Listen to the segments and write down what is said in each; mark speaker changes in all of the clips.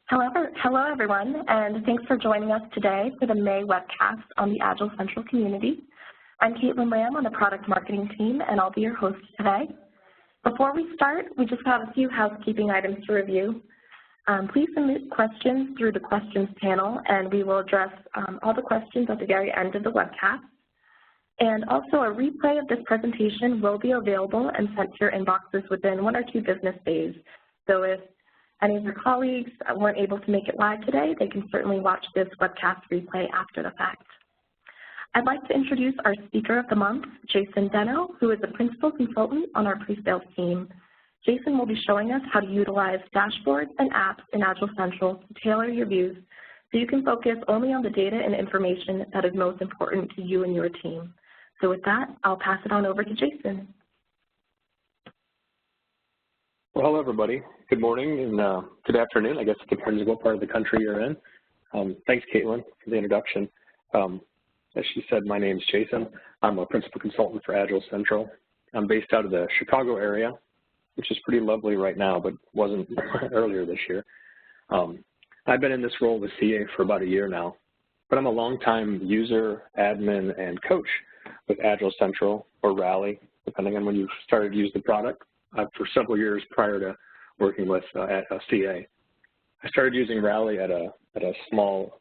Speaker 1: Hello everyone, and thanks for joining us today for the May webcast on the Agile Central community. I'm Caitlin Lamb on the product marketing team, and I'll be your host today. Before we start, we just have a few housekeeping items to review. Please submit questions through the questions panel, and we will address all the questions at the very end of the webcast. And also, a replay of this presentation will be available and sent to your inboxes within 1 or 2 business days. So if any of your colleagues weren't able to make it live today, they can certainly watch this webcast replay after the fact. I'd like to introduce our speaker of the month, Jason Deno, who is a principal consultant on our pre-sales team. Jason will be showing us how to utilize dashboards and apps in Agile Central to tailor your views so you can focus only on the data and information that is most important to you and your team. So with that, I'll pass it on over to Jason.
Speaker 2: Well, hello, everybody. Good morning and good afternoon. I guess it depends on what part of the country you're in. Thanks, Caitlin, for the introduction. As she said, my name is Jason. I'm a principal consultant for Agile Central. I'm based out of the Chicago area, which is pretty lovely right now, but wasn't earlier this year. I've been in this role with CA for about a year now, but I'm a longtime user, admin, and coach with Agile Central or Rally, depending on when you started to use the product. For several years prior to working with CA. I started using Rally at a small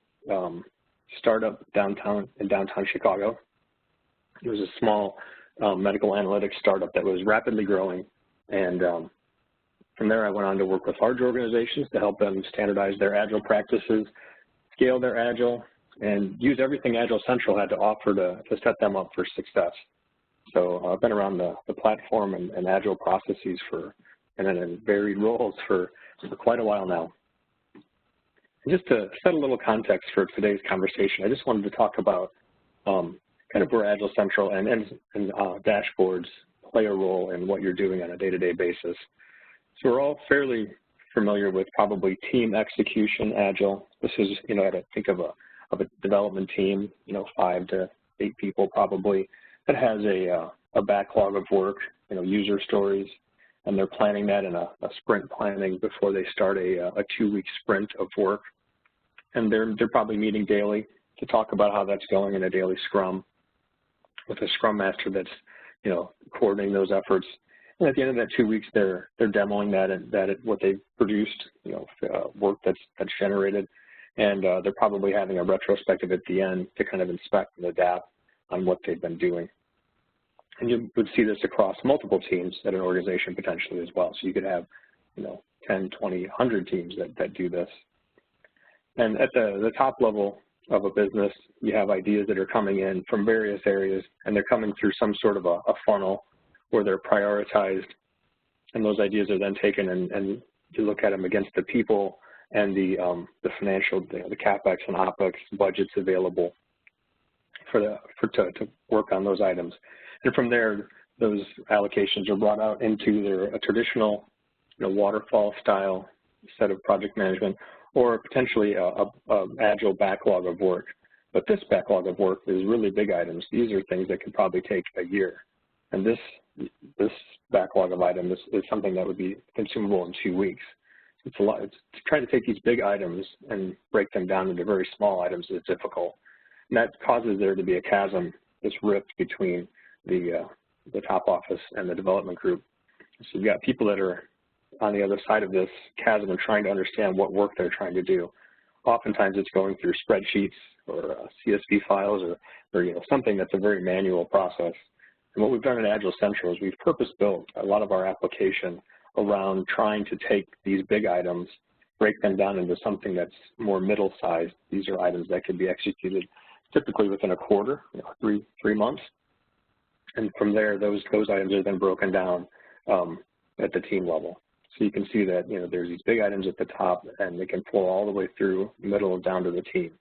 Speaker 2: startup in downtown Chicago. It was a small medical analytics startup that was rapidly growing, and from there I went on to work with large organizations to help them standardize their Agile practices, scale their Agile, and use everything Agile Central had to offer to set them up for success. So I've been around the platform and Agile processes and in varied roles for quite a while now. And just to set a little context for today's conversation, I just wanted to talk about kind of where Agile Central and dashboards play a role in what you're doing on a day-to-day basis. So we're all fairly familiar with probably team execution Agile. This is, I think of a development team, 5 to 8 people probably, that has a backlog of work, user stories, and they're planning that in a sprint planning before they start a 2-week sprint of work. And they're probably meeting daily to talk about how that's going in a daily Scrum with a Scrum Master that's, coordinating those efforts. And at the end of that 2 weeks, they're demoing what they've produced, work that's generated, and they're probably having a retrospective at the end to kind of inspect and adapt on what they've been doing. And you would see this across multiple teams at an organization potentially as well. So you could have, 10, 20, 100 teams that do this. And at the top level of a business, you have ideas that are coming in from various areas, and they're coming through some sort of a funnel where they're prioritized. And those ideas are then taken and you look at them against the people and the financial, the CapEx and OpEx budgets available to work on those items. And from there, those allocations are brought out into a traditional waterfall style set of project management, or potentially a Agile backlog of work. But this backlog of work is really big items. These are things that could probably take a year. And this backlog of items is something that would be consumable in 2 weeks. It's a lot. To try to take these big items and break them down into very small items is difficult. And that causes there to be a chasm, this rift between the top office and the development group. So you've got people that are on the other side of this chasm and trying to understand what work they're trying to do. Oftentimes it's going through spreadsheets or CSV files or something that's a very manual process. And what we've done in Agile Central is we've purpose-built a lot of our application around trying to take these big items, break them down into something that's more middle-sized. These are items that can be executed typically within a quarter, 3 months. And from there, those items are then broken down at the team level. So you can see that there's these big items at the top, and they can flow all the way through middle down to the team.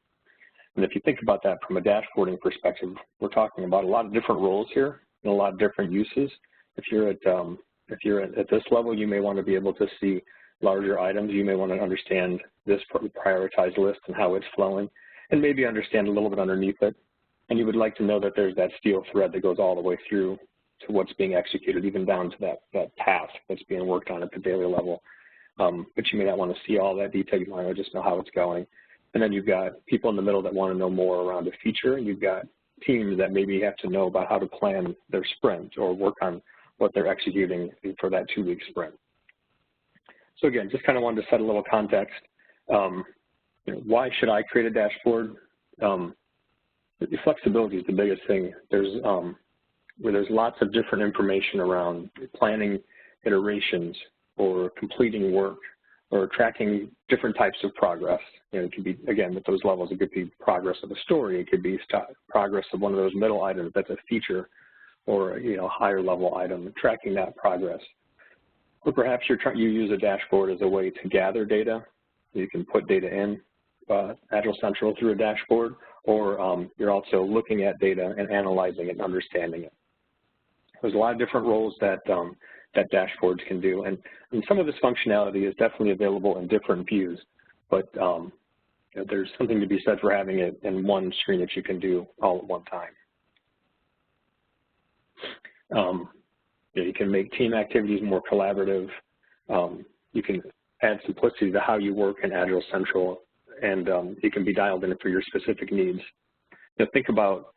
Speaker 2: And if you think about that from a dashboarding perspective, we're talking about a lot of different roles here and a lot of different uses. If you're at this level, you may want to be able to see larger items. You may want to understand this prioritized list and how it's flowing, and maybe understand a little bit underneath it. And you would like to know that there's that steel thread that goes all the way through to what's being executed, even down to that task that's being worked on at the daily level. but you may not want to see all that detail. You want to just know how it's going. And then you've got people in the middle that want to know more around a feature, and you've got teams that maybe have to know about how to plan their sprint or work on what they're executing for that 2-week sprint. So again, just kind of wanted to set a little context. Why should I create a dashboard? The flexibility is the biggest thing. Where there's lots of different information around planning iterations or completing work or tracking different types of progress. It could be, again, with those levels, it could be progress of a story. It could be progress of one of those middle items that's a feature or, higher level item, tracking that progress. Or perhaps you use a dashboard as a way to gather data. You can put data in Agile Central through a dashboard, or you're also looking at data and analyzing it and understanding it. There's a lot of different roles that that dashboards can do, and some of this functionality is definitely available in different views, but there's something to be said for having it in one screen that you can do all at one time. You can make team activities more collaborative. You can add simplicity to how you work in Agile Central, and it can be dialed in for your specific needs. Think about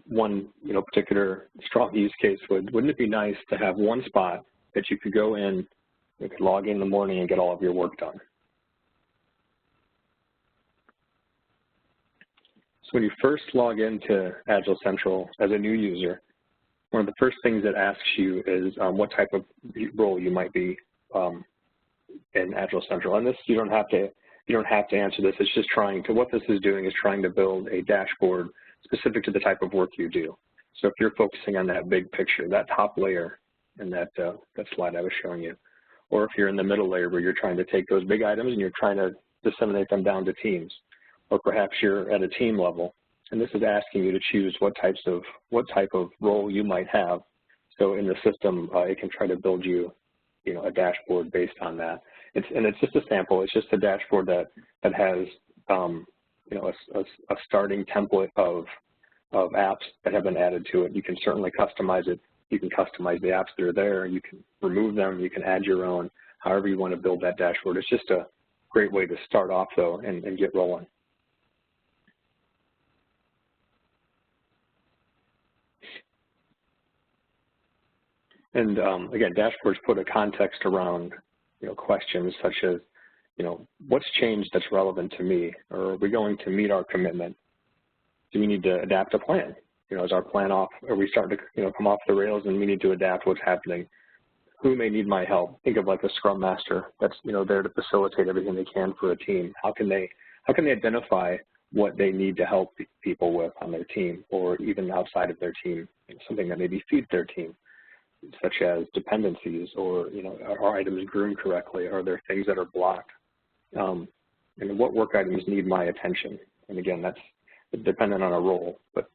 Speaker 2: one particular strong use case. Wouldn't it be nice to have one spot that you could go in, you could log in the morning and get all of your work done? So when you first log into Agile Central as a new user, one of the first things it asks you is what type of role you might be in Agile Central. And this, you don't have to answer this. It's just what this is doing is trying to build a dashboard specific to the type of work you do. So if you're focusing on that big picture, that top layer in that slide I was showing you, or if you're in the middle layer where you're trying to take those big items and you're trying to disseminate them down to teams, or perhaps you're at a team level, and this is asking you to choose what type of role you might have. So in the system, it can try to build you, a dashboard based on that. It's just a sample. It's just a dashboard that has, a starting template of apps that have been added to it. You can certainly customize it. You can customize the apps that are there. You can remove them. You can add your own, however you want to build that dashboard. It's just a great way to start off, though, and get rolling. And again, dashboards put a context around, questions such as, what's changed that's relevant to me? Or are we going to meet our commitment? Do we need to adapt a plan? Is our plan off? Are we starting to, come off the rails and we need to adapt what's happening? Who may need my help? Think of like a Scrum Master that's, there to facilitate everything they can for a team. How can they identify what they need to help people with on their team, or even outside of their team, something that maybe feeds their team, such as dependencies, or are items groomed correctly? Are there things that are blocked? And what work items need my attention? And again, that's dependent on a role, but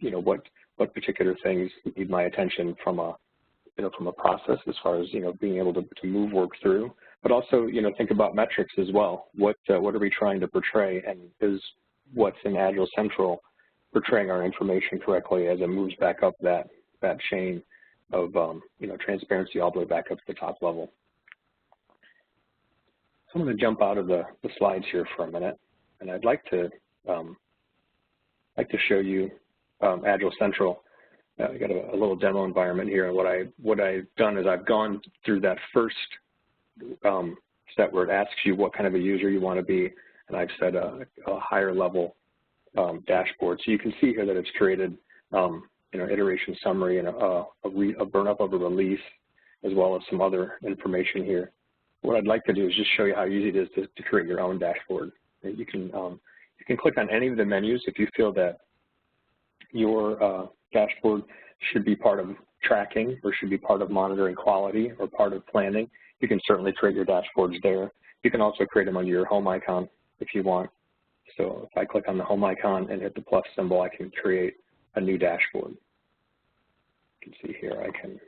Speaker 2: what particular things need my attention from a process as far as being able to move work through, but also think about metrics as well. What are we trying to portray, and is what's in Agile Central portraying our information correctly as it moves back up that chain of transparency all the way back up to the top level. So I'm going to jump out of the slides here for a minute, and I'd like to show you Agile Central. I got a little demo environment here, and what I've done is I've gone through that first step where it asks you what kind of a user you want to be, and I've set a higher level dashboard. So you can see here that it's created iteration summary and a burn up of a release, as well as some other information here. What I'd like to do is just show you how easy it is to create your own dashboard. You can click on any of the menus if you feel that your dashboard should be part of tracking, or should be part of monitoring quality, or part of planning. You can certainly create your dashboards there. You can also create them under your home icon if you want. So if I click on the home icon and hit the plus symbol, I can create a new dashboard. You can see here I can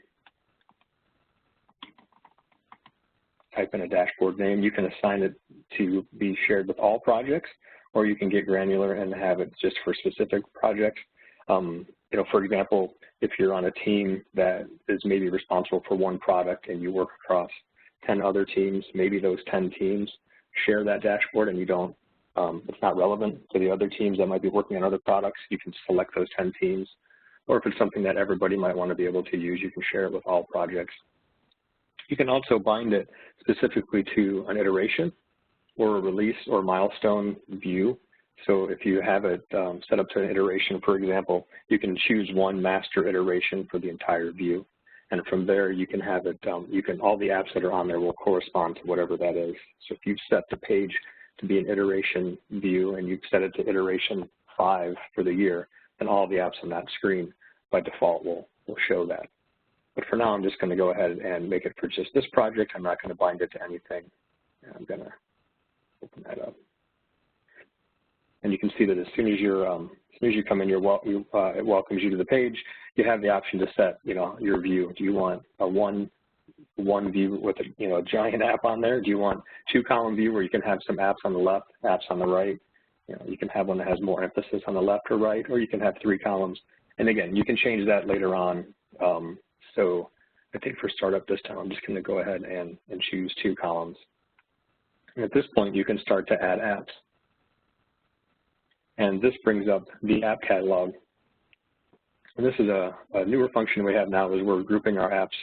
Speaker 2: type in a dashboard name. You can assign it to be shared with all projects, or you can get granular and have it just for specific projects. For example, if you're on a team that is maybe responsible for one product and you work across 10 other teams, maybe those 10 teams share that dashboard and you don't, it's not relevant to the other teams that might be working on other products, you can select those 10 teams. Or if it's something that everybody might want to be able to use, you can share it with all projects. You can also bind it specifically to an iteration or a release or milestone view. So if you have it set up to an iteration, for example, you can choose one master iteration for the entire view. And from there, you can have it, all the apps that are on there will correspond to whatever that is. So if you've set the page to be an iteration view and you've set it to iteration 5 for the year, then all the apps on that screen by default will show that. But for now, I'm just going to go ahead and make it for just this project. I'm not going to bind it to anything. And I'm going to open that up. And you can see that as soon as you come in, it welcomes you to the page. You have the option to set, your view. Do you want a one view with a giant app on there? Do you want 2-column view where you can have some apps on the left, apps on the right? You can have one that has more emphasis on the left or right, or you can have 3 columns. And again, you can change that later on. So I think for startup this time, I'm just going to go ahead and choose 2 columns. And at this point, you can start to add apps. And this brings up the app catalog. And this is a newer function we have now is we're grouping our apps.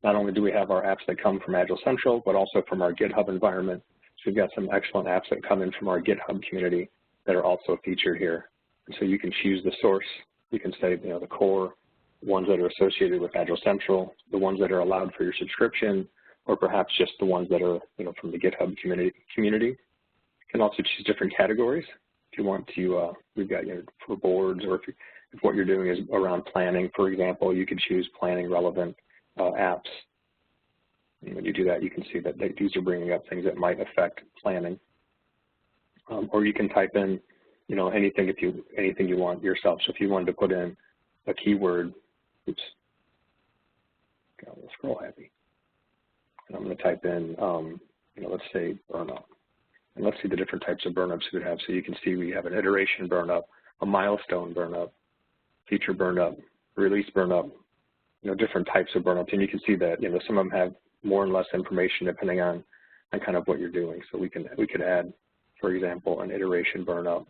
Speaker 2: Not only do we have our apps that come from Agile Central, but also from our GitHub environment. So we've got some excellent apps that come in from our GitHub community that are also featured here. And so you can choose the source. You can say, the core, ones that are associated with Agile Central, the ones that are allowed for your subscription, or perhaps just the ones that are, from the GitHub community. You can also choose different categories. If you want to, we've got, for boards, or if what you're doing is around planning, for example, you could choose planning relevant apps. And when you do that, you can see that these are bringing up things that might affect planning. Or you can type in, anything you want yourself. So if you wanted to put in a keyword, oops, got a little scroll happy. And I'm going to type in, let's say burn up. And let's see the different types of burn ups we would have. So you can see we have an iteration burn up, a milestone burn up, feature burn up, release burn up, different types of burn ups. And you can see that, some of them have more and less information depending on kind of what you're doing. So we could add, for example, an iteration burn up.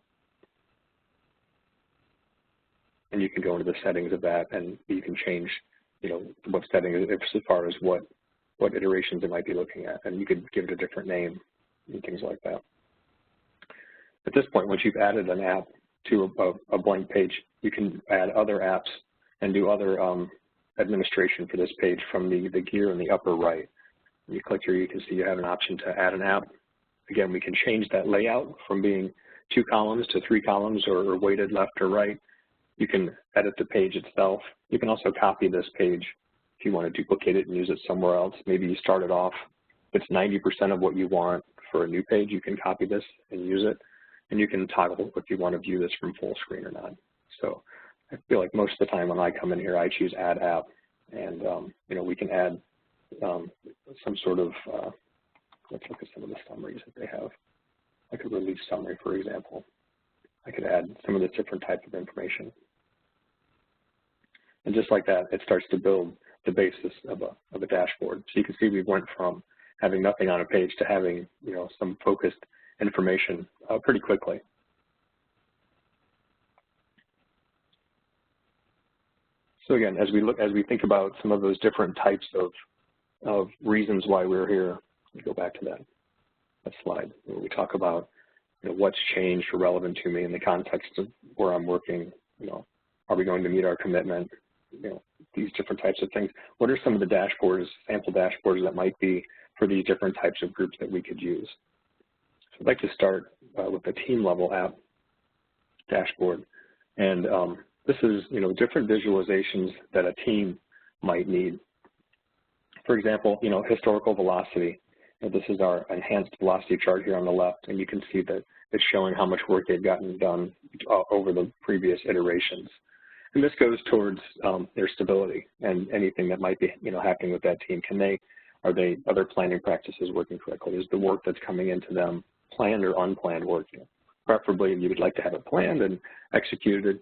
Speaker 2: And you can go into the settings of that, and you can change, what settings, as far as what iterations it might be looking at, and you could give it a different name and things like that. At this point, once you've added an app to a blank page, you can add other apps and do other administration for this page from the gear in the upper right. When you click here, you can see you have an option to add an app. Again, we can change that layout from being 2 columns to 3 columns or weighted left or right. You can edit the page itself. You can also copy this page if you want to duplicate it and use it somewhere else. Maybe you start it off, if it's 90% of what you want for a new page, you can copy this and use it. And you can toggle if you want to view this from full screen or not. So I feel like most of the time when I come in here, I choose add app. And, we can add some sort of, let's look at some of the summaries that they have. Like a release summary, for example. I could add some of the different types of information. And just like that, it starts to build the basis of a dashboard. So you can see we went from having nothing on a page to having, some focused information pretty quickly. So again, as we think about some of those different types of reasons why we're here, we go back to that slide where we talk about what's changed or relevant to me in the context of where I'm working. Are we going to meet our commitment? These different types of things. What are some of the dashboards, sample dashboards that might be for these different types of groups that we could use? So I'd like to start with the team level app dashboard. And this is, different visualizations that a team might need. For example, historical velocity. This is our enhanced velocity chart here on the left, and you can see that it's showing how much work they've gotten done over the previous iterations. And this goes towards their stability and anything that might be, happening with that team. Are their planning practices working correctly? Is the work that's coming into them planned or unplanned work? Preferably, you would like to have it planned and executed,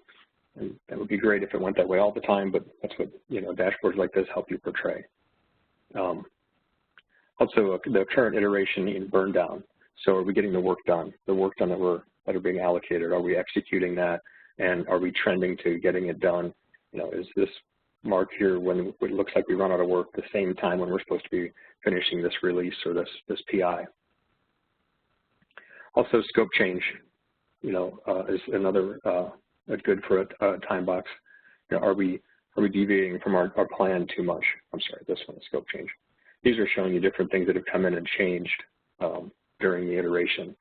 Speaker 2: and that would be great if it went that way all the time. But that's what dashboards like this help you portray. Also, the current iteration in burn down. So are we getting the work done that are being allocated? Are we executing that? And are we trending to getting it done? Is this mark here when it looks like we run out of work the same time when we're supposed to be finishing this release or this PI? Also, scope change, is another good for a time box. Are we deviating from our plan too much? I'm sorry, this one is scope change. These are showing you different things that have come in and changed during the iteration.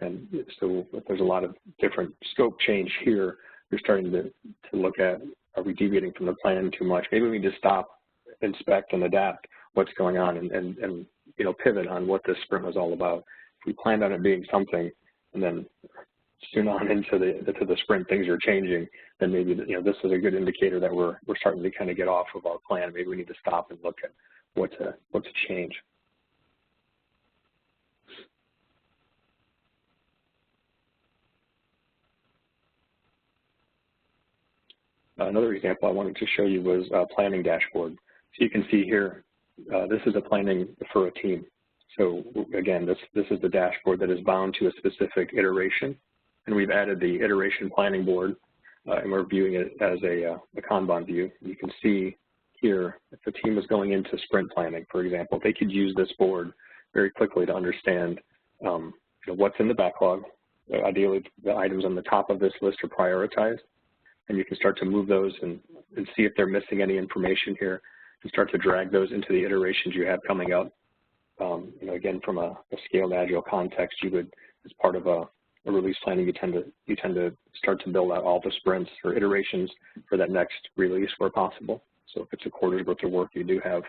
Speaker 2: And so if there's a lot of different scope change here, you're starting to look at, are we deviating from the plan too much? Maybe we need to stop, inspect, and adapt what's going on and pivot on what this sprint was all about. If we planned on it being something, and then soon on into the sprint things are changing, then maybe this is a good indicator that we're starting to kind of get off of our plan. Maybe we need to stop and look at what to change. Another example I wanted to show you was a planning dashboard. So you can see here, this is a planning for a team. So again, this is the dashboard that is bound to a specific iteration, and we've added the iteration planning board, and we're viewing it as a Kanban view. You can see here, if the team was going into sprint planning, for example, they could use this board very quickly to understand what's in the backlog. Ideally, the items on the top of this list are prioritized, and you can start to move those and see if they're missing any information here, and start to drag those into the iterations you have coming up. Again, from a scaled Agile context, you would, as part of a release planning, you tend to start to build out all the sprints or iterations for that next release where possible. So if it's a quarter's worth of work, you do have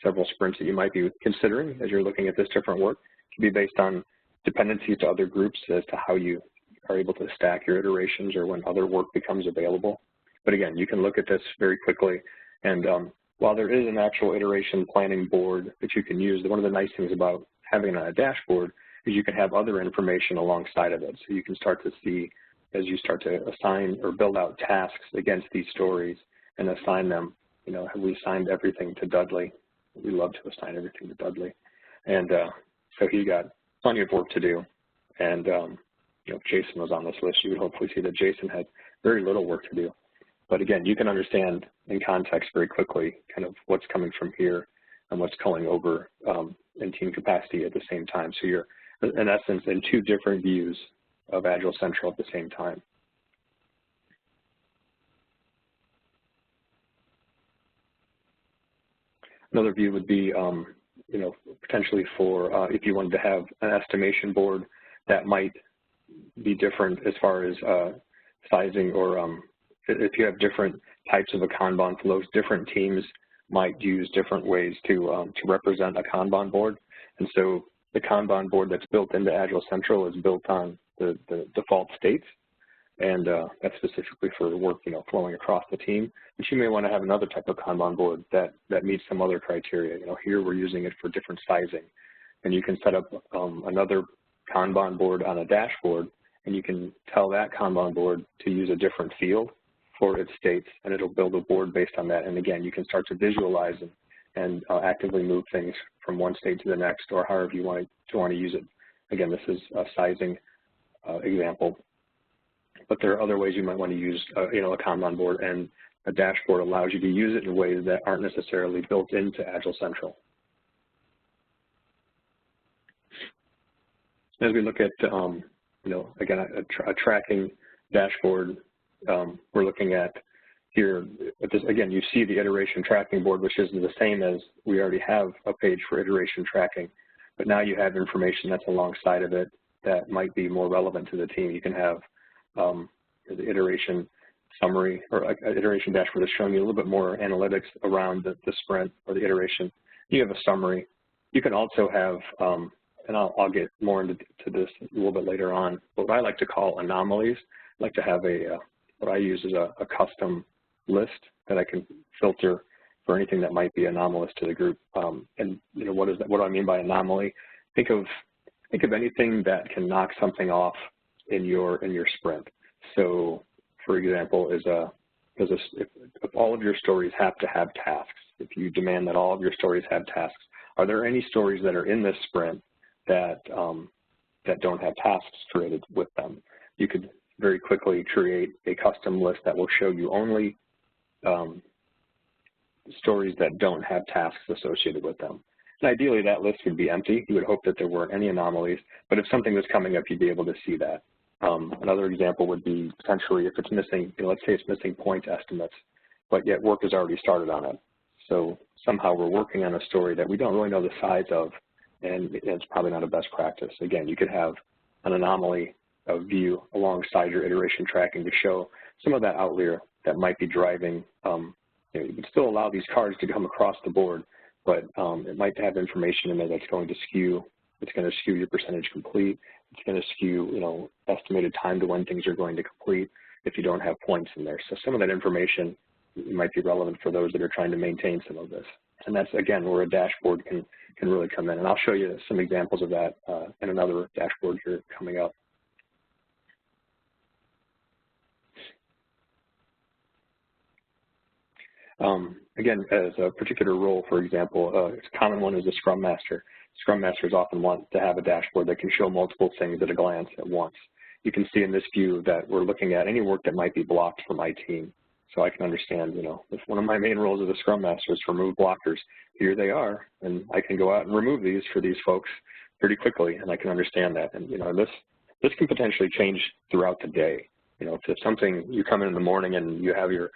Speaker 2: several sprints that you might be considering as you're looking at this different work. It can be based on dependencies to other groups as to how you are able to stack your iterations or when other work becomes available. But again, you can look at this very quickly, and while there is an actual iteration planning board that you can use, one of the nice things about having it on a dashboard is you can have other information alongside of it. So you can start to see, as you start to assign or build out tasks against these stories and assign them, have we assigned everything to Dudley? We love to assign everything to Dudley. And so he got plenty of work to do. And if Jason was on this list, you would hopefully see that Jason had very little work to do. But again, you can understand in context very quickly kind of what's coming from here and what's going over in team capacity at the same time. So you're, in essence, in two different views of Agile Central at the same time. Another view would be, potentially for if you wanted to have an estimation board that might be different as far as sizing, or if you have different types of a Kanban flows, different teams might use different ways to represent a Kanban board. And so the Kanban board that's built into Agile Central is built on the default states, and that's specifically for the work flowing across the team. But you may want to have another type of Kanban board that meets some other criteria. Here we're using it for different sizing, and you can set up another Kanban board on a dashboard, and you can tell that Kanban board to use a different field for its states, and it'll build a board based on that. And again, you can start to visualize and actively move things from one state to the next, or however you want to use it. Again, this is a sizing example, but there are other ways you might want to use a Kanban board, and a dashboard allows you to use it in ways that aren't necessarily built into Agile Central. As we look at, again, a tracking dashboard, we're looking at here, again, you see the iteration tracking board, which is the same as we already have a page for iteration tracking, but now you have information that's alongside of it that might be more relevant to the team. You can have the iteration summary or iteration dashboard that's showing you a little bit more analytics around the sprint or the iteration. You have a summary. You can also have, and I'll get more into this a little bit later on, what I like to call anomalies. I like to have what I use is a custom list that I can filter for anything that might be anomalous to the group. And what do I mean by anomaly? Think of anything that can knock something off in your sprint. So, for example, if all of your stories have to have tasks, if you demand that all of your stories have tasks, are there any stories that are in this sprint that, that don't have tasks created with them? You could very quickly create a custom list that will show you only stories that don't have tasks associated with them. And ideally, that list would be empty. You would hope that there weren't any anomalies, but if something was coming up, you'd be able to see that. Another example would be potentially if it's missing, let's say it's missing point estimates, but yet work has already started on it. So somehow we're working on a story that we don't really know the size of, and it's probably not a best practice. Again, you could have an anomaly of view alongside your iteration tracking to show some of that outlier that might be driving. You can still allow these cards to come across the board, but it might have information in there that's going to skew. It's going to skew your percentage complete. It's going to skew, estimated time to when things are going to complete if you don't have points in there. So some of that information might be relevant for those that are trying to maintain some of this. And that's, again, where a dashboard can really come in. And I'll show you some examples of that in another dashboard here coming up. Again, as a particular role, for example, a common one is a Scrum Master. Scrum Masters often want to have a dashboard that can show multiple things at a glance at once. You can see in this view that we're looking at any work that might be blocked for my team. So I can understand, if one of my main roles as a Scrum Master is to remove blockers, here they are, and I can go out and remove these for these folks pretty quickly, and I can understand that. And, this can potentially change throughout the day. If it's something, you come in the morning and you have your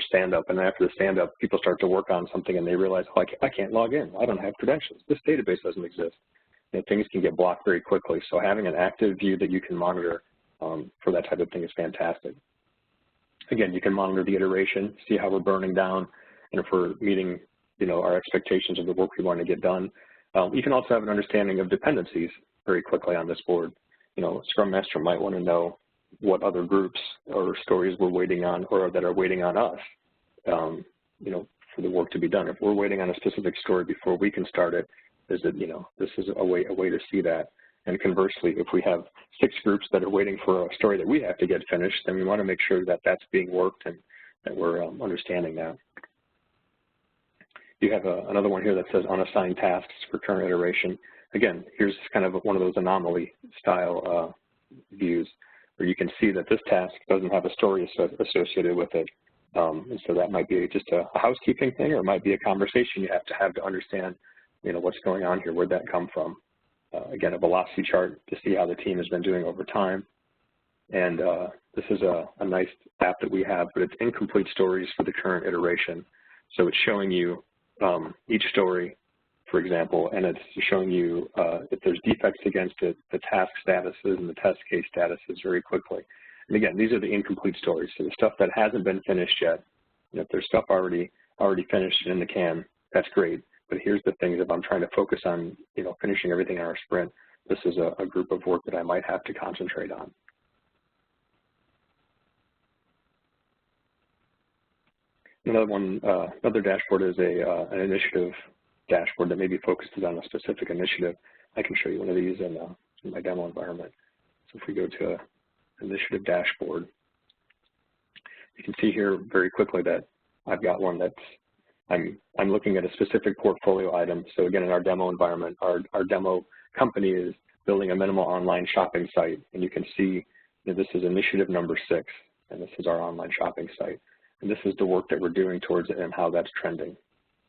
Speaker 2: stand-up, and after the stand-up, people start to work on something and they realize, oh, I can't log in. I don't have credentials. This database doesn't exist. Things can get blocked very quickly. So having an active view that you can monitor for that type of thing is fantastic. Again, you can monitor the iteration, see how we're burning down, and if we're meeting, our expectations of the work we want to get done. You can also have an understanding of dependencies very quickly on this board. Scrum Master might want to know what other groups or stories we're waiting on or that are waiting on us, for the work to be done. If we're waiting on a specific story before we can start it, this is a way to see that. And conversely, if we have 6 groups that are waiting for a story that we have to get finished, then we want to make sure that that's being worked and that we're understanding that. You have another one here that says unassigned tasks for current iteration. Again, here's kind of one of those anomaly style views where you can see that this task doesn't have a story associated with it. And so that might be just a housekeeping thing, or it might be a conversation you have to understand, what's going on here, where'd that come from. Again, a velocity chart to see how the team has been doing over time. And this is a nice app that we have, but it's incomplete stories for the current iteration. So it's showing you each story, for example, and it's showing you if there's defects against it, the task statuses and the test case statuses very quickly. And again, these are the incomplete stories. So the stuff that hasn't been finished yet, if there's stuff already finished in the can, that's great. But here's the things, if I'm trying to focus on, finishing everything in our sprint, this is a group of work that I might have to concentrate on. Another dashboard is an initiative dashboard that maybe focuses on a specific initiative. I can show you one of these in my demo environment. So if we go to initiative dashboard, you can see here very quickly that I've got one that's I'm looking at a specific portfolio item. So again, in our demo environment, our demo company is building a minimal online shopping site, and you can see this is initiative number 6, and this is our online shopping site. And this is the work that we're doing towards it and how that's trending.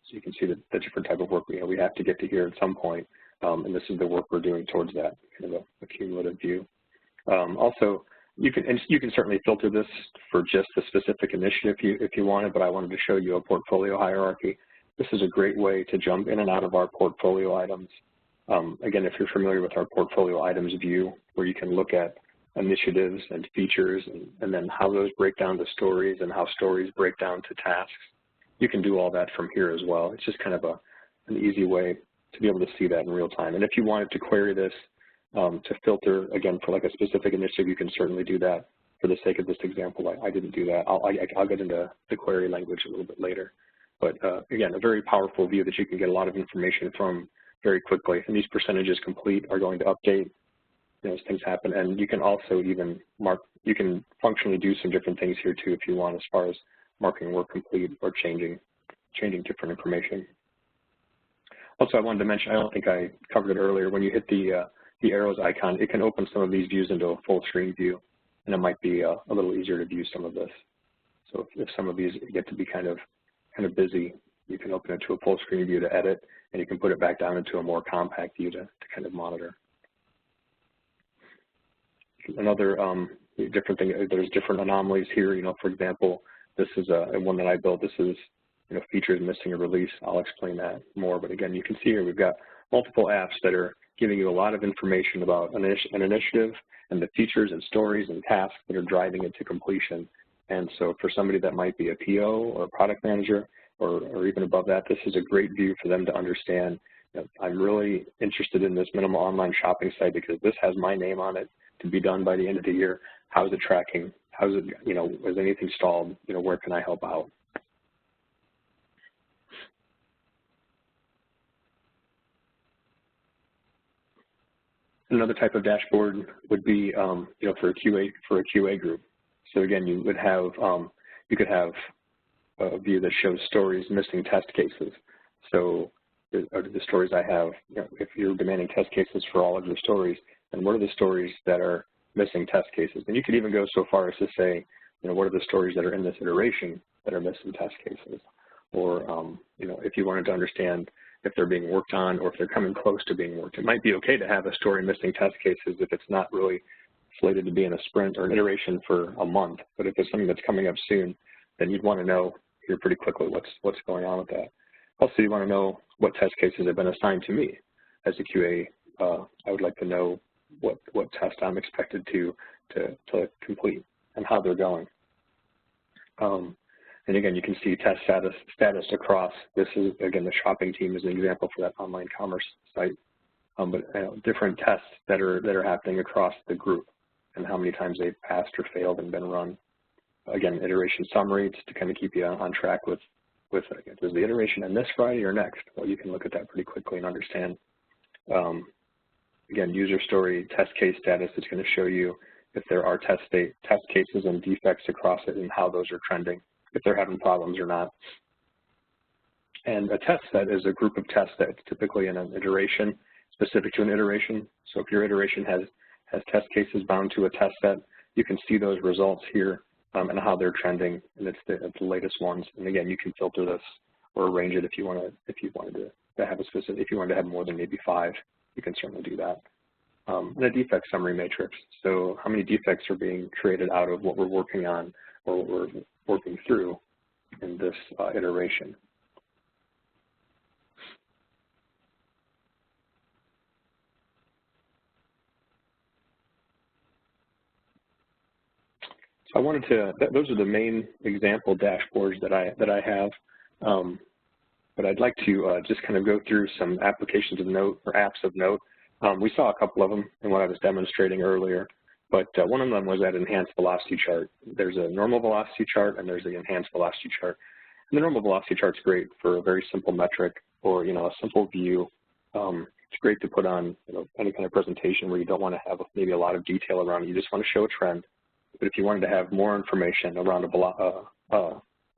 Speaker 2: So you can see the different type of work we have to get to here at some point, and this is the work we're doing towards that, kind of a cumulative view. Also, you can certainly filter this for just a specific initiative if you wanted, but I wanted to show you a portfolio hierarchy. This is a great way to jump in and out of our portfolio items. Again, if you're familiar with our portfolio items view, where you can look at initiatives and features and then how those break down to stories and how stories break down to tasks, you can do all that from here as well. It's just kind of an easy way to be able to see that in real time. And if you wanted to query this, to filter, again, for like a specific initiative, you can certainly do that. For the sake of this example, I didn't do that. I'll get into the query language a little bit later. But again, a very powerful view that you can get a lot of information from very quickly. And these percentages complete are going to update as things happen. And you can also even you can functionally do some different things here too if you want, as far as marking work complete or changing different information. Also, I wanted to mention, I don't think I covered it earlier, when you hit the arrows icon, it can open some of these views into a full screen view, and it might be a little easier to view some of this. So if some of these get to be kind of busy, you can open it to a full screen view to edit, and you can put it back down into a more compact view to kind of monitor. Another different thing, there's different anomalies here. For example, this is one that I built. This is features missing a release. I'll explain that more. But again, you can see here we've got multiple apps that are giving you a lot of information about an initiative and the features and stories and tasks that are driving it to completion. And so for somebody that might be a PO or a product manager or even above that, this is a great view for them to understand I'm really interested in this minimal online shopping site because this has my name on it to be done by the end of the year. How is it tracking? How is it, is anything stalled? Where can I help out? Another type of dashboard would be, for a QA group. So again, you could have a view that shows stories missing test cases. So the stories I have, if you're demanding test cases for all of your stories, then what are the stories that are missing test cases? And you could even go so far as to say, what are the stories that are in this iteration that are missing test cases? Or, if you wanted to understand if they're being worked on or if they're coming close to being worked. It might be okay to have a story missing test cases if it's not really slated to be in a sprint or an iteration for a month. But if it's something that's coming up soon, then you'd want to know here pretty quickly what's going on with that. Also, you want to know what test cases have been assigned to me. As a QA, I would like to know what test I'm expected to complete and how they're going. And again, you can see test status across. This is, again, the shopping team is an example for that online commerce site. But different tests that are happening across the group and how many times they've passed or failed and been run. Again, iteration summaries to kind of keep you on track with does the iteration end this Friday or next? Well, you can look at that pretty quickly and understand. Again, user story test case status is going to show you if there are test cases and defects across it and how those are trending, if they're having problems or not. And a test set is a group of tests that's typically in an iteration, specific to an iteration. So if your iteration has test cases bound to a test set, you can see those results here and how they're trending, and it's the latest ones. And again, you can filter this or arrange it if you wanted to have a specific. If you wanted to have more than maybe 5, you can certainly do that. And a defect summary matrix. So how many defects are being created out of what we're working on or what we're working through in this iteration. So I wanted to, those are the main example dashboards that I have, but I'd like to just kind of go through some applications of note or apps of note. We saw a couple of them in what I was demonstrating earlier, but one of them was that enhanced velocity chart. There's a normal velocity chart and there's the enhanced velocity chart. And the normal velocity chart's great for a very simple metric or a simple view. It's great to put on any kind of presentation where you don't want to have maybe a lot of detail around it. You just want to show a trend. But if you wanted to have more information around a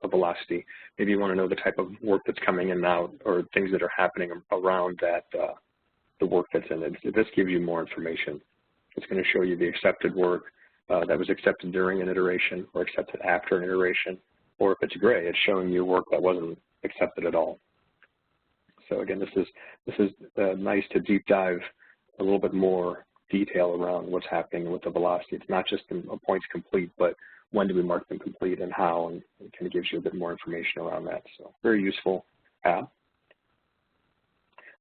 Speaker 2: velocity, maybe you want to know the type of work that's coming in and out or things that are happening around that the work that's in it. This gives you more information. It's going to show you the accepted work that was accepted during an iteration or accepted after an iteration, or if it's gray, it's showing you work that wasn't accepted at all. So again, this is nice to deep dive a little bit more detail around what's happening with the velocity. It's not just the points complete, but when do we mark them complete and how, and it kind of gives you a bit more information around that. So very useful app.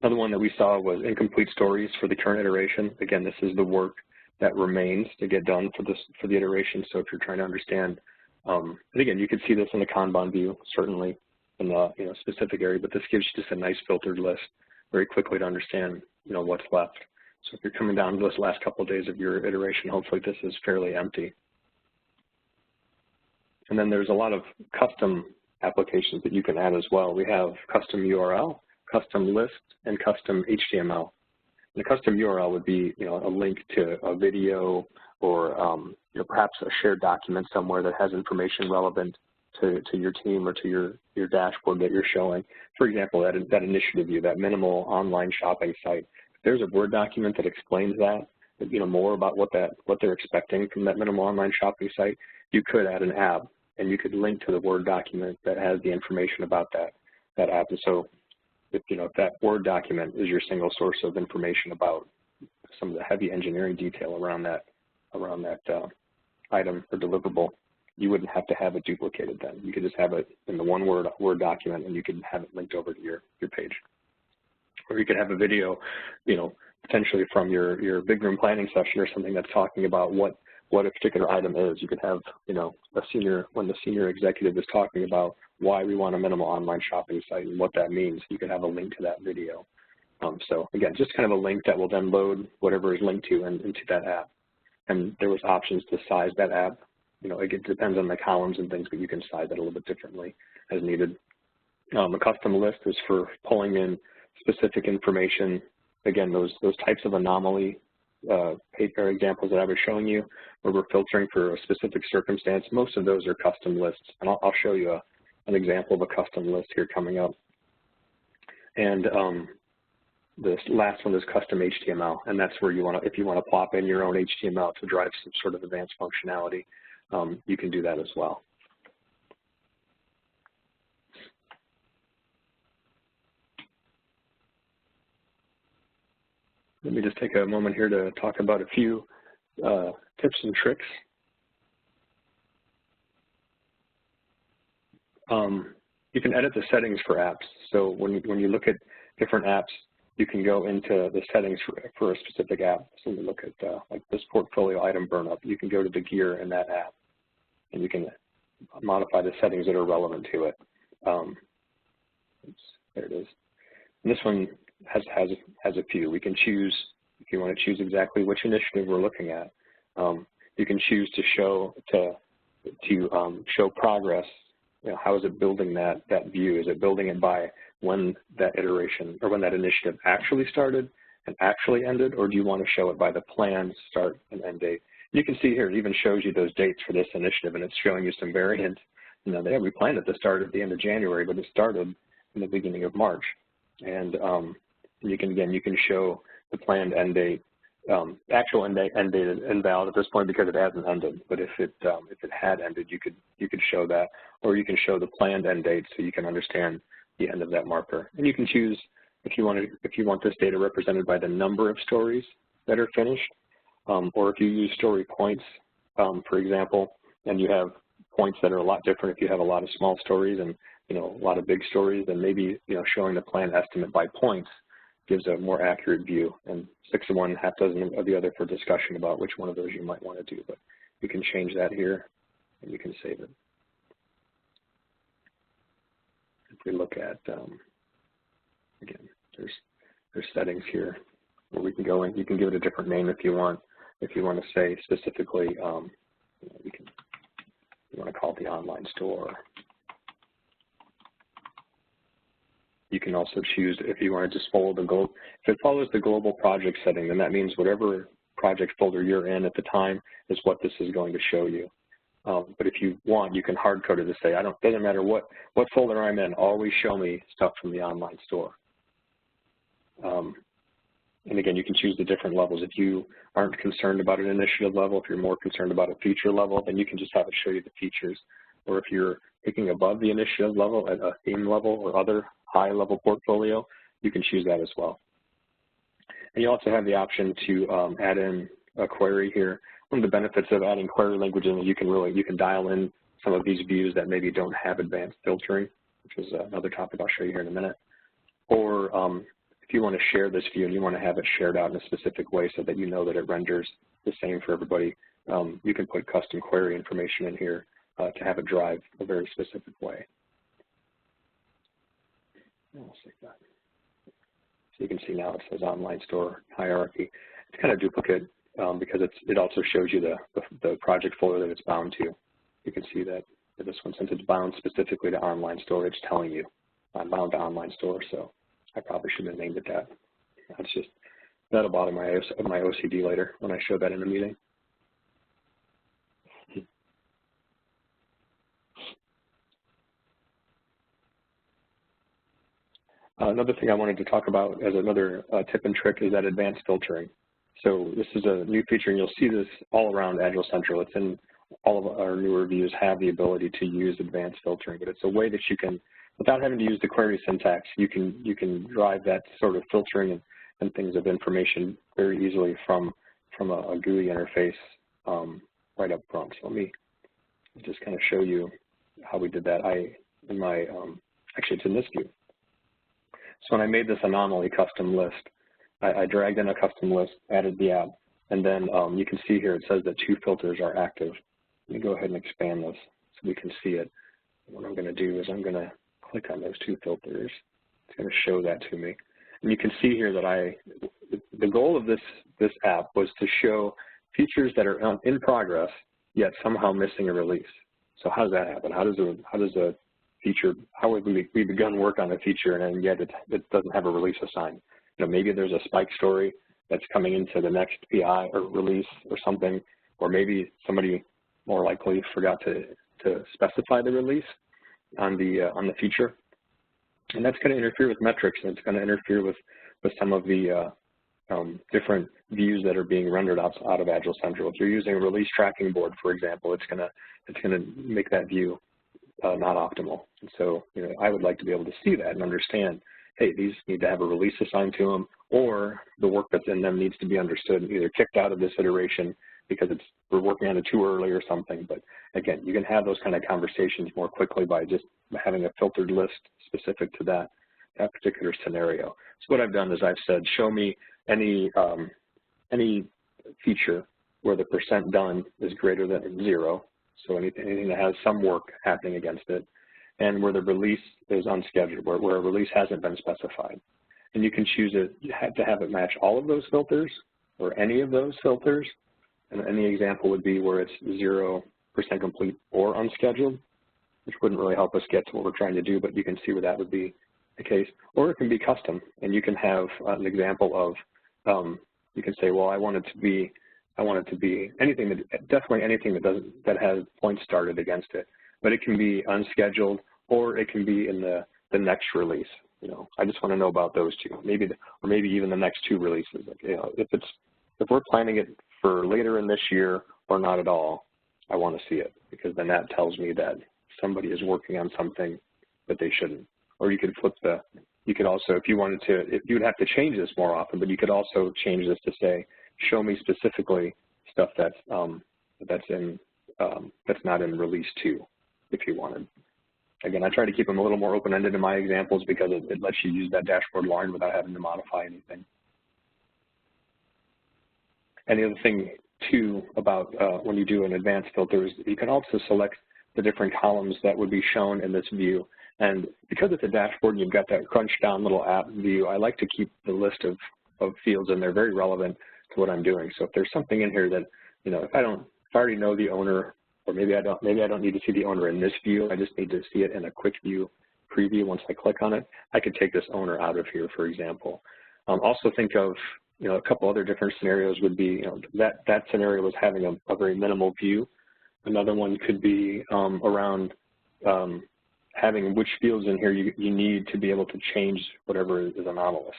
Speaker 2: Another one that we saw was incomplete stories for the current iteration. Again, this is the work that remains to get done for the iteration. So if you're trying to understand, and again, you could see this in the Kanban view, certainly in the specific area, but this gives you just a nice filtered list very quickly to understand what's left. So if you're coming down to this last couple of days of your iteration, hopefully this is fairly empty. And then there's a lot of custom applications that you can add as well. We have custom URL, custom list, and custom HTML. And a custom URL would be a link to a video or perhaps a shared document somewhere that has information relevant to your team or to your dashboard that you're showing. For example, that initiative view, that minimal online shopping site. If there's a Word document that explains that, more about what they're expecting from that minimal online shopping site, you could add an app, and you could link to the Word document that has the information about that app. And so, if that Word document is your single source of information about some of the heavy engineering detail around that item or deliverable, you wouldn't have to have it duplicated then. You could just have it in the one Word document, and you could have it linked over to your page. Or you could have a video, potentially from your big room planning session or something that's talking about what a particular item is. You could have, when the senior executive is talking about why we want a minimal online shopping site and what that means, you could have a link to that video. So again, just kind of a link that will then load whatever is linked to into that app. And there was options to size that app. It depends on the columns and things, but you can size it a little bit differently as needed. A custom list is for pulling in specific information. Again, those types of anomaly examples that I was showing you, where we're filtering for a specific circumstance, most of those are custom lists. And I'll show you an example of a custom list here coming up. And this last one is custom HTML, and that's where if you want to plop in your own HTML to drive some sort of advanced functionality, you can do that as well. Let me just take a moment here to talk about a few tips and tricks. You can edit the settings for apps. So when you look at different apps, you can go into the settings for a specific app. So we look at like this portfolio item burn up. You can go to the gear in that app, and you can modify the settings that are relevant to it. There it is. And this one has a few. We can choose, if you want to choose exactly which initiative we're looking at. You can choose to show progress. How is it building that view? Is it building it by when that iteration or when that initiative actually started and actually ended, or do you want to show it by the planned start and end date? You can see here it even shows you those dates for this initiative, and it's showing you some variant. We planned it to start at the end of January, but it started in the beginning of March. And you can show the planned end date. Actual end date is invalid at this point because it hasn't ended. But if it had ended, you could show that, or you can show the planned end date so you can understand the end of that marker. And you can choose if you want this data represented by the number of stories that are finished, or if you use story points, for example, and you have points that are a lot different. If you have a lot of small stories and a lot of big stories, then maybe showing the planned estimate by points gives a more accurate view, and 6 of one, half dozen of the other for discussion about which one of those you might want to do. But you can change that here, and you can save it. If we look at, again, there's settings here where we can go in. You can give it a different name if you want. If you want to say specifically, you want to call it the online store. You can also choose if you want to just follow if it follows the global project setting, then that means whatever project folder you're in at the time is what this is going to show you. But if you want, you can hard code it to say, doesn't matter what folder I'm in, always show me stuff from the online store. And again, you can choose the different levels. If you aren't concerned about an initiative level, if you're more concerned about a feature level, then you can just have it show you the features. Or if you're picking above the initiative level at a theme level or other high-level portfolio, you can choose that as well. And you also have the option to add in a query here. One of the benefits of adding query language is you can dial in some of these views that maybe don't have advanced filtering, which is another topic I'll show you here in a minute. Or if you want to share this view and you want to have it shared out in a specific way so that you know that it renders the same for everybody, you can put custom query information in here to have it drive a very specific way. I'll save that. So you can see now it says online store hierarchy. It's kind of duplicate because it also shows you the project folder that it's bound to. You can see that this one, since it's bound specifically to online store, it's telling you I'm bound to online store, so I probably shouldn't have named it that. That's just, that'll bother my OCD later when I show that in a meeting. Another thing I wanted to talk about as another tip and trick is that advanced filtering. So this is a new feature, and you'll see this all around Agile Central. It's in all of our newer views have the ability to use advanced filtering, but it's a way that you can, without having to use the query syntax, you can drive that sort of filtering and things of information very easily from a GUI interface right up front. So let me just kind of show you how we did that. Actually, it's in this view. So when I made this anomaly custom list, I dragged in a custom list, added the app, and then you can see here it says that 2 filters are active. Let me go ahead and expand this so we can see it. What I'm going to do is I'm going to click on those 2 filters. It's going to show that to me. And you can see here that the goal of this app was to show features that are in progress, yet somehow missing a release. So how does that happen? How does a feature, how have we begun work on a feature and yet it doesn't have a release assigned? You know, maybe there's a spike story that's coming into the next PI or release or something, or maybe somebody more likely forgot to specify the release on the feature. And that's going to interfere with metrics, and it's going to interfere with some of the different views that are being rendered out of Agile Central. If you're using a release tracking board, for example, it's going to make that view not optimal. And so, you know, I would like to be able to see that and understand, hey, these need to have a release assigned to them, or the work that's in them needs to be understood and either kicked out of this iteration because we're working on it too early or something. But again, you can have those kind of conversations more quickly by just having a filtered list specific to that particular scenario. So what I've done is I've said, show me any feature where the % done is greater than 0, so anything that has some work happening against it, and where the release is unscheduled, where a release hasn't been specified. And you can choose it, you have to have it match all of those filters or any of those filters. And any example would be where it's 0% complete or unscheduled, which wouldn't really help us get to what we're trying to do, but you can see where that would be the case. Or it can be custom, and you can have an example of, you can say, well, I want it to be anything definitely anything that has points started against it, but it can be unscheduled or it can be in the next release. You know, I just want to know about those 2, or maybe even the next 2 releases. Like, you know, if we're planning it for later in this year or not at all, I want to see it, because then that tells me that somebody is working on something that they shouldn't. Or you could you could also, if you wanted to, you would have to change this more often, but you could also change this to say, show me specifically stuff that's not in release 2, if you wanted. Again, I try to keep them a little more open-ended in my examples because it lets you use that dashboard line without having to modify anything. And the other thing, too, about when you do an advanced filter is you can also select the different columns that would be shown in this view. And because it's a dashboard and you've got that crunched down little app view, I like to keep the list of fields in there very relevant to what I'm doing. So if there's something in here that, you know, if I already know the owner, or maybe I don't need to see the owner in this view, I just need to see it in a quick view preview once I click on it, I could take this owner out of here, for example. Also think of, you know, a couple other different scenarios would be, you know, that scenario was having a very minimal view. Another one could be around having which fields in here you need to be able to change whatever is anomalous.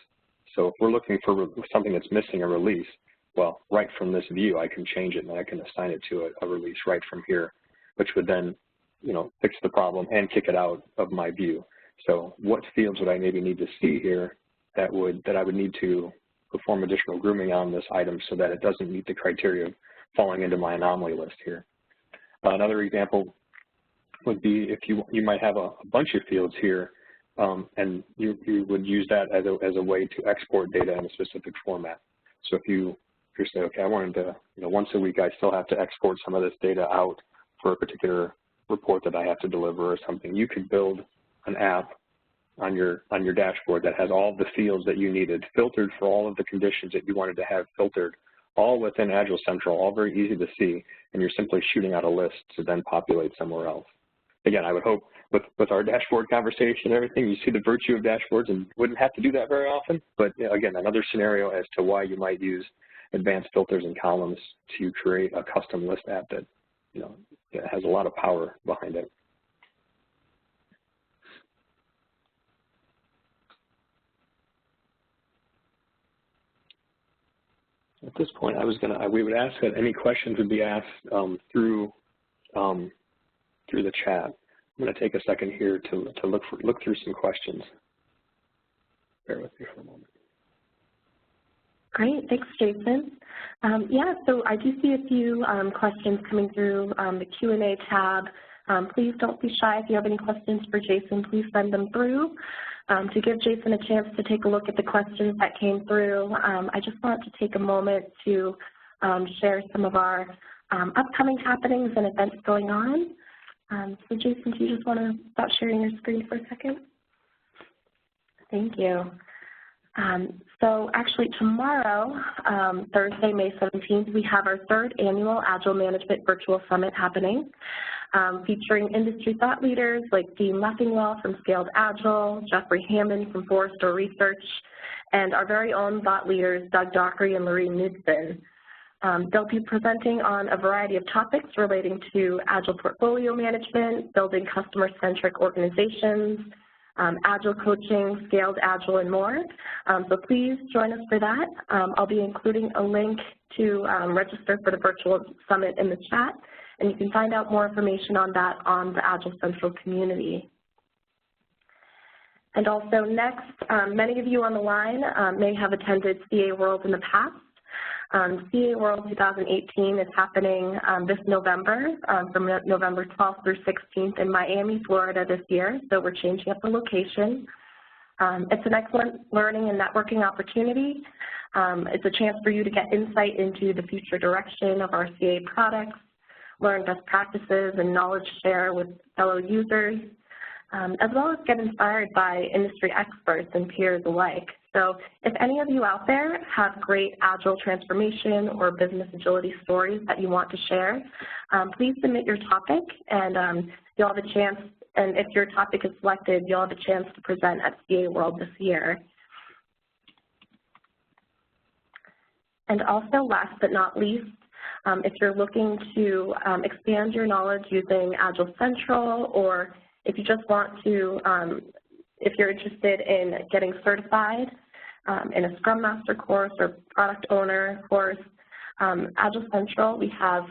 Speaker 2: So if we're looking for something that's missing a release, well, right from this view, I can change it and I can assign it to a release right from here, which would then, you know, fix the problem and kick it out of my view. So what fields would I maybe need to see here that I would need to perform additional grooming on this item so that it doesn't meet the criteria of falling into my anomaly list here. Another example would be if you might have a bunch of fields here, and you would use that as a way to export data in a specific format. So if you say, okay, I wanted to, you know, once a week I still have to export some of this data out for a particular report that I have to deliver or something, you could build an app on your dashboard that has all the fields that you needed, filtered for all of the conditions that you wanted to have filtered, all within Agile Central, all very easy to see, and you're simply shooting out a list to then populate somewhere else. Again, I would hope with our dashboard conversation and everything, you see the virtue of dashboards and wouldn't have to do that very often. But again, another scenario as to why you might use advanced filters and columns to create a custom list app that, you know, has a lot of power behind it. At this point, we would ask that any questions would be asked through the chat. I'm going to take a second here to look through some questions. Bear with me for a moment.
Speaker 1: Great, thanks, Jason. Yeah, so I do see a few questions coming through the Q&A tab. Please don't be shy. If you have any questions for Jason, please send them through. To give Jason a chance to take a look at the questions that came through, I just want to take a moment to share some of our upcoming happenings and events going on. So Jason, do you just want to stop sharing your screen for a second? Thank you. So actually tomorrow, Thursday, May 17th, we have our 3rd annual Agile Management Virtual Summit happening, featuring industry thought leaders like Dean Leffingwell from Scaled Agile, Jeffrey Hammond from Forrester Research, and our very own thought leaders, Doug Dockery and Lorene Knudsen. They'll be presenting on a variety of topics relating to Agile portfolio management, building customer-centric organizations, Agile coaching, Scaled Agile, and more. So please join us for that. I'll be including a link to register for the virtual summit in the chat, and you can find out more information on that on the Agile Central community. And also next, many of you on the line may have attended CA World in the past. CA World 2018 is happening this November, from November 12th through 16th in Miami, Florida this year, so we're changing up the location. It's an excellent learning and networking opportunity. It's a chance for you to get insight into the future direction of our CA products, learn best practices and knowledge share with fellow users, as well as get inspired by industry experts and peers alike. So if any of you out there have great Agile transformation or business agility stories that you want to share, please submit your topic, and you'll have a chance, and if your topic is selected, you'll have a chance to present at CA World this year. And also, last but not least, if you're looking to expand your knowledge using Agile Central, or if you just want to, if you're interested in getting certified in a Scrum Master course or Product Owner course, Agile Central, we have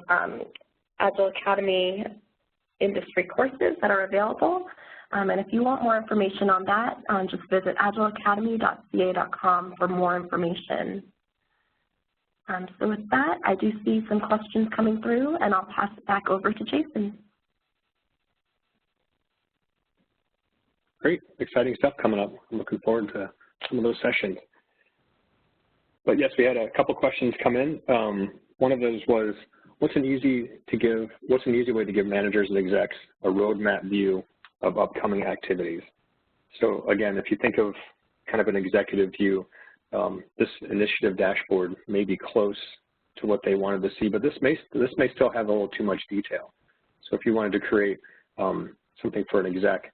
Speaker 1: Agile Academy industry courses that are available. And if you want more information on that, just visit agileacademy.ca.com for more information. So with that, I do see some questions coming through, and I'll pass it back over to Jason.
Speaker 2: Great, exciting stuff coming up. I'm looking forward to some of those sessions. But yes, we had a couple questions come in. One of those was, what's an easy way to give managers and execs a roadmap view of upcoming activities? So again, if you think of kind of an executive view, this initiative dashboard may be close to what they wanted to see, but this may still have a little too much detail. So if you wanted to create something for an exec,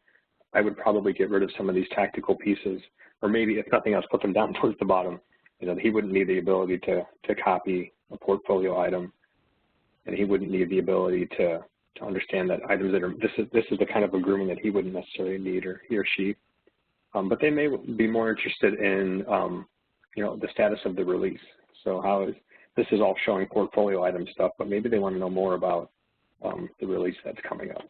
Speaker 2: I would probably get rid of some of these tactical pieces, or maybe if nothing else, put them down towards the bottom. You know, he wouldn't need the ability to copy a portfolio item, and he wouldn't need the ability to understand that items that are, this is the kind of a grooming that he wouldn't necessarily need, or he or she. But they may be more interested in, you know, the status of the release. So this is all showing portfolio item stuff, but maybe they want to know more about the release that's coming up.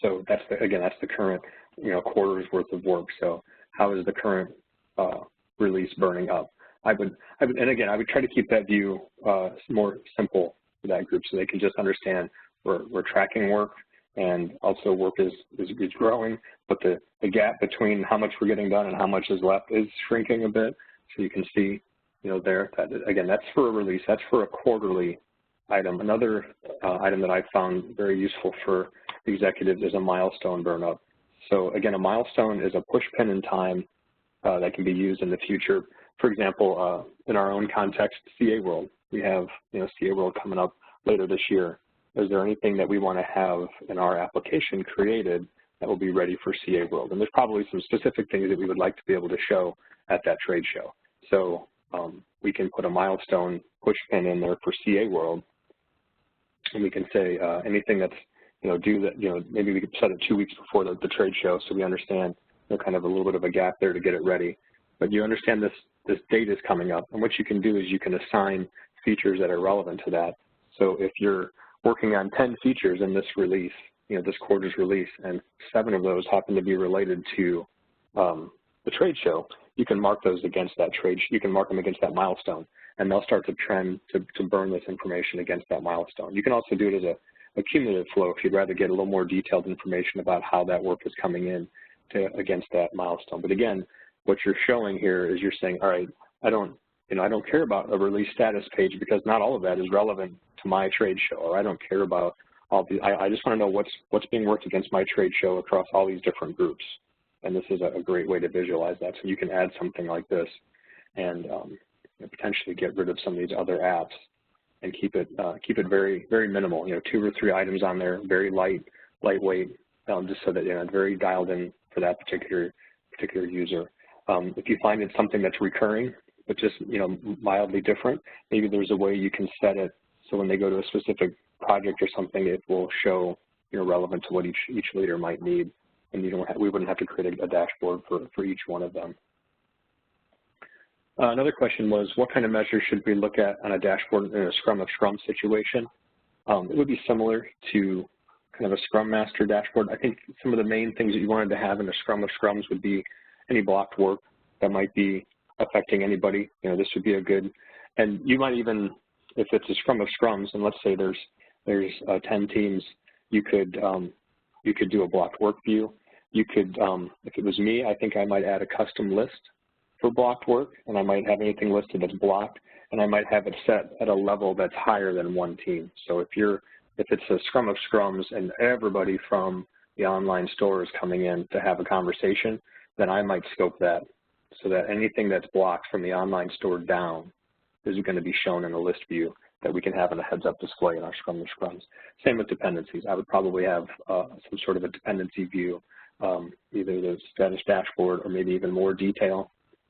Speaker 2: So that's again, that's the current, you know, quarter's worth of work. So how is the current release burning up? And again, I would try to keep that view more simple for that group, so they can just understand we're tracking work, and also work is growing, but the gap between how much we're getting done and how much is left is shrinking a bit. So you can see, you know, there, again, that's for a release, that's for a quarterly item. Another item that I found very useful for executives is a milestone burn up. So again, a milestone is a push pin in time that can be used in the future. For example, in our own context, CA World, we have, you know, CA World coming up later this year. Is there anything that we want to have in our application created that will be ready for CA World? And there's probably some specific things that we would like to be able to show at that trade show. So we can put a milestone push pin in there for CA World, and we can say anything that's, you know, due that, you know, maybe we could set it 2 weeks before the trade show, so we understand, you know, kind of a little bit of a gap there to get it ready. But you understand this date is coming up. And what you can do is you can assign features that are relevant to that. So if you're working on 10 features in this release, this quarter's release, and 7 of those happen to be related to the trade show, you can mark those against that you can mark them against that milestone, and they'll start to trend to burn this information against that milestone. You can also do it as a cumulative flow if you'd rather get a little more detailed information about how that work is coming in against that milestone. But again, what you're showing here is you're saying, all right, I don't care about a release status page because not all of that is relevant to my trade show, or I don't care about I just want to know what's being worked against my trade show across all these different groups. And this is a great way to visualize that. So you can add something like this and potentially get rid of some of these other apps and keep it very, very minimal. 2 or 3 items on there, very lightweight, just so that it's very dialed in for that particular user. If you find it's something that's recurring, but just mildly different, maybe there's a way you can set it so when they go to a specific project or something, it will show relevant to what each leader might need, and we wouldn't have to create a dashboard for each one of them. Another question was, what kind of measures should we look at on a dashboard in a Scrum of Scrum situation? It would be similar to kind of a Scrum Master dashboard. I think some of the main things that you wanted to have in a Scrum of Scrums would be any blocked work that might be affecting anybody. This would be a good, and you might even, if it's a Scrum of Scrums, and let's say there's 10 teams, you could do a blocked work view. You could, if it was me, I think I might add a custom list for blocked work, and I might have anything listed that's blocked, and I might have it set at a level that's higher than one team. So if it's a Scrum of Scrums and everybody from the online store is coming in to have a conversation, then I might scope that so that anything that's blocked from the online store down is going to be shown in a list view that we can have in a heads-up display in our Scrum of Scrums. Same with dependencies. I would probably have some sort of a dependency view, either the status dashboard or maybe even more detail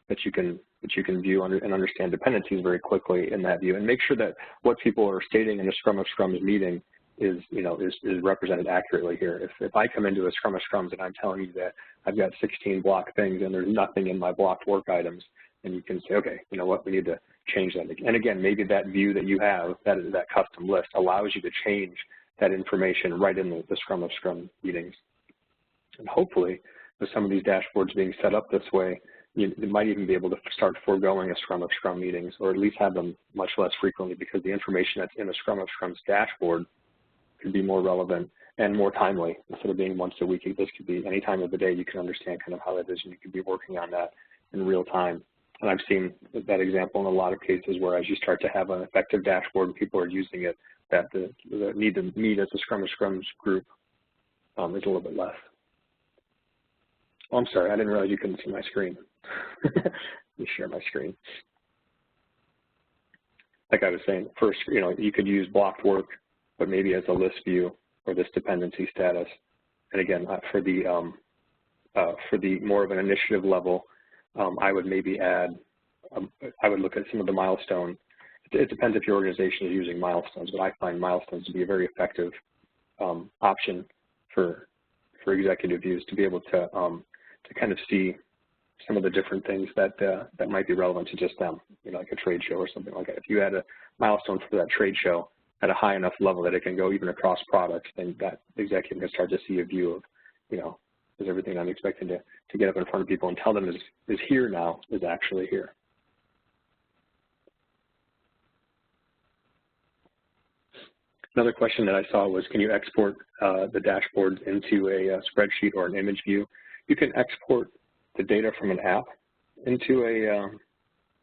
Speaker 2: that you can view and understand dependencies very quickly in that view, and make sure that what people are stating in a Scrum of Scrums meeting is represented accurately here. If I come into a Scrum of Scrums and I'm telling you that I've got 16 blocked things and there's nothing in my blocked work items, and you can say, okay, you know what, we need to change that. And again, maybe that view that you have, that custom list, allows you to change that information right in the Scrum of Scrum meetings. And hopefully, with some of these dashboards being set up this way, you might even be able to start foregoing a Scrum of Scrum meetings, or at least have them much less frequently, because the information that's in a Scrum of Scrum's dashboard could be more relevant and more timely. Instead of being once a week, this could be any time of the day. You can understand kind of how that is, and you could be working on that in real time. And I've seen that example in a lot of cases where as you start to have an effective dashboard and people are using it, that the need to meet as a Scrum of Scrums group is a little bit less. Oh, I'm sorry, I didn't realize you couldn't see my screen. Let me share my screen. Like I was saying, first, you could use blocked work, but maybe as a list view or this dependency status. And again, for the more of an initiative level, I would maybe add, I would look at some of the milestones. It depends if your organization is using milestones, but I find milestones to be a very effective option for executive views to be able to kind of see some of the different things that might be relevant to just them, like a trade show or something like that. If you add a milestone for that trade show at a high enough level that it can go even across products, then that executive can start to see a view of, is everything I'm expecting to get up in front of people and tell them is here now, is actually here. Another question that I saw was, can you export the dashboards into a spreadsheet or an image view? You can export the data from an app into a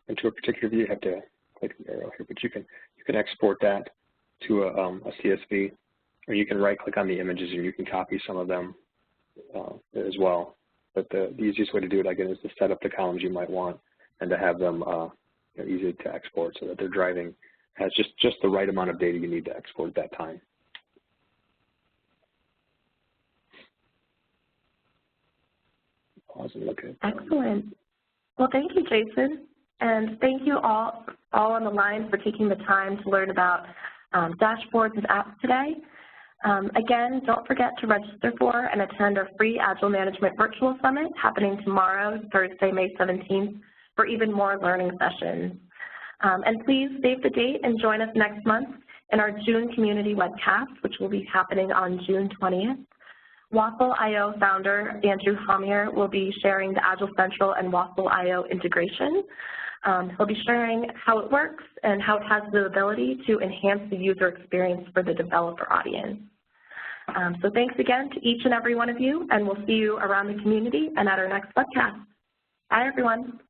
Speaker 2: particular view. You have to click the arrow here, but you can export that to a CSV, or you can right-click on the images and you can copy some of them as well. But the easiest way to do it, again, is to set up the columns you might want and to have them easy to export so that they're driving has just the right amount of data you need to export at that time. Pause and look at.
Speaker 1: Excellent. Well, thank you, Jason, and thank you all on the line for taking the time to learn about dashboards and apps today. Again, don't forget to register for and attend our free Agile Management Virtual Summit happening tomorrow, Thursday, May 17th for even more learning sessions. And please save the date and join us next month in our June community webcast, which will be happening on June 20th. Waffle.io founder Andrew Homier will be sharing the Agile Central and Waffle.io integration. He'll be sharing how it works and how it has the ability to enhance the user experience for the developer audience. So thanks again to each and every one of you, and we'll see you around the community and at our next webcast. Bye, everyone.